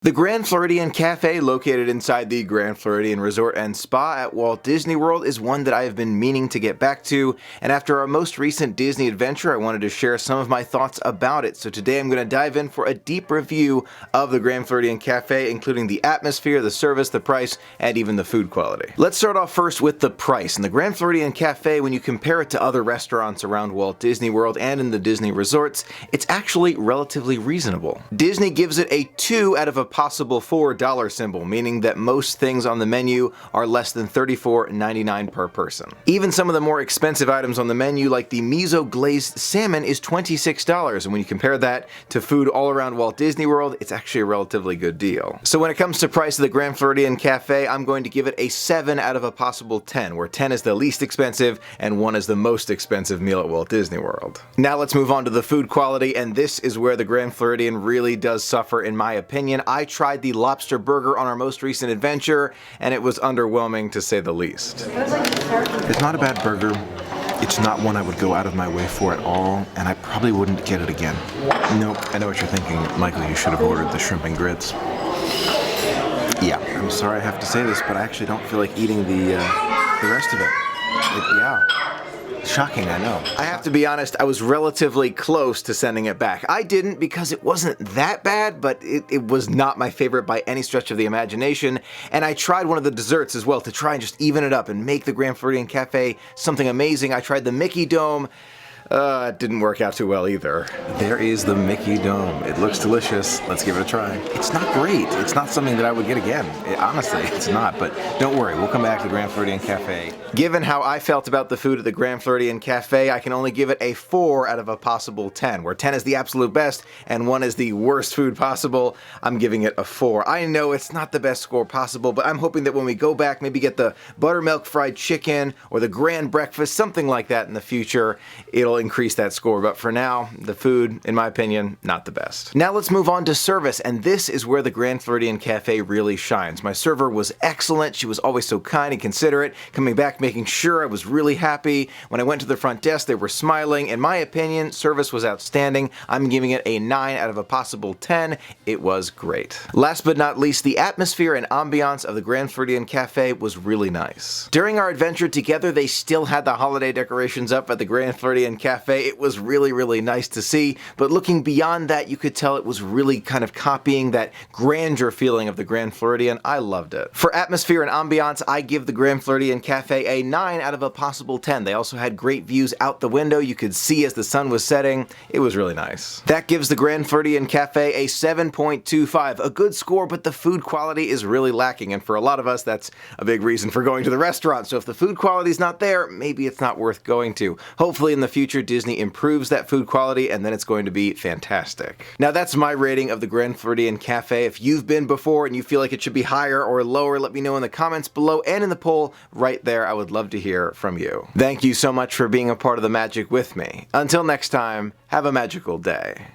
The Grand Floridian Cafe, located inside the Grand Floridian Resort and Spa at Walt Disney World, is one that I have been meaning to get back to, and after our most recent Disney adventure, I wanted to share some of my thoughts about it. So today I'm going to dive in for a deep review of the Grand Floridian Cafe, including the atmosphere, the service, the price, and even the food quality. Let's start off first with the price. And the Grand Floridian Cafe, when you compare it to other restaurants around Walt Disney World and in the Disney resorts, it's actually relatively reasonable. Disney gives it a 2 out of a possible $4 symbol, meaning that most things on the menu are less than $34.99 per person. Even some of the more expensive items on the menu, like the miso glazed salmon, is $26, and when you compare that to food all around Walt Disney World, it's actually a relatively good deal. So when it comes to price of the Grand Floridian Cafe, I'm going to give it a 7 out of a possible 10, where 10 is the least expensive and 1 is the most expensive meal at Walt Disney World. Now let's move on to the food quality, and this is where the Grand Floridian really does suffer in my opinion. I tried the lobster burger on our most recent adventure, and it was underwhelming to say the least. It's not a bad burger. It's not one I would go out of my way for at all, and I probably wouldn't get it again. Nope, I know what you're thinking. Michael, you should have ordered the shrimp and grits. Yeah, I'm sorry I have to say this, but I actually don't feel like eating the rest of it. Yeah. Shocking, I know. I have to be honest, I was relatively close to sending it back. I didn't because it wasn't that bad, but it was not my favorite by any stretch of the imagination, and I tried one of the desserts as well to try and just even it up and make the Grand Floridian Cafe something amazing. I tried the Mickey Dome. It didn't work out too well either. There is the Mickey Dome. It looks delicious. Let's give it a try. It's not great. It's not something that I would get again. Honestly, it's not, but don't worry. We'll come back to the Grand Floridian Cafe. Given how I felt about the food at the Grand Floridian Cafe, I can only give it a 4 out of a possible 10, where 10 is the absolute best and 1 is the worst food possible. I'm giving it a 4. I know it's not the best score possible, but I'm hoping that when we go back, maybe get the buttermilk fried chicken or the grand breakfast, something like that in the future, it'll increase that score. But for now, the food, in my opinion, not the best. Now let's move on to service, and this is where the Grand Floridian Cafe really shines. My server was excellent. She was always so kind and considerate, coming back, making sure I was really happy. When I went to the front desk, they were smiling. In my opinion, service was outstanding. I'm giving it a 9 out of a possible 10. It was great. Last but not least, the atmosphere and ambiance of the Grand Floridian Cafe was really nice. During our adventure together, they still had the holiday decorations up at the Grand Floridian Cafe. It was really nice to see, but looking beyond that, you could tell it was really kind of copying that grandeur feeling of the Grand Floridian. I loved it. For atmosphere and ambiance, I give the Grand Floridian Cafe a 9 out of a possible 10. They also had great views out the window. You could see as the sun was setting. It was really nice. That gives the Grand Floridian Cafe a 7.25, a good score, but the food quality is really lacking, and for a lot of us, that's a big reason for going to the restaurant. So if the food quality is not there, maybe it's not worth going to. Hopefully in the future, Disney improves that food quality, and then it's going to be fantastic. Now that's my rating of the Grand Floridian Cafe. If you've been before and you feel like it should be higher or lower, let me know in the comments below and in the poll right there. I would love to hear from you. Thank you so much for being a part of the magic with me. Until next time, have a magical day.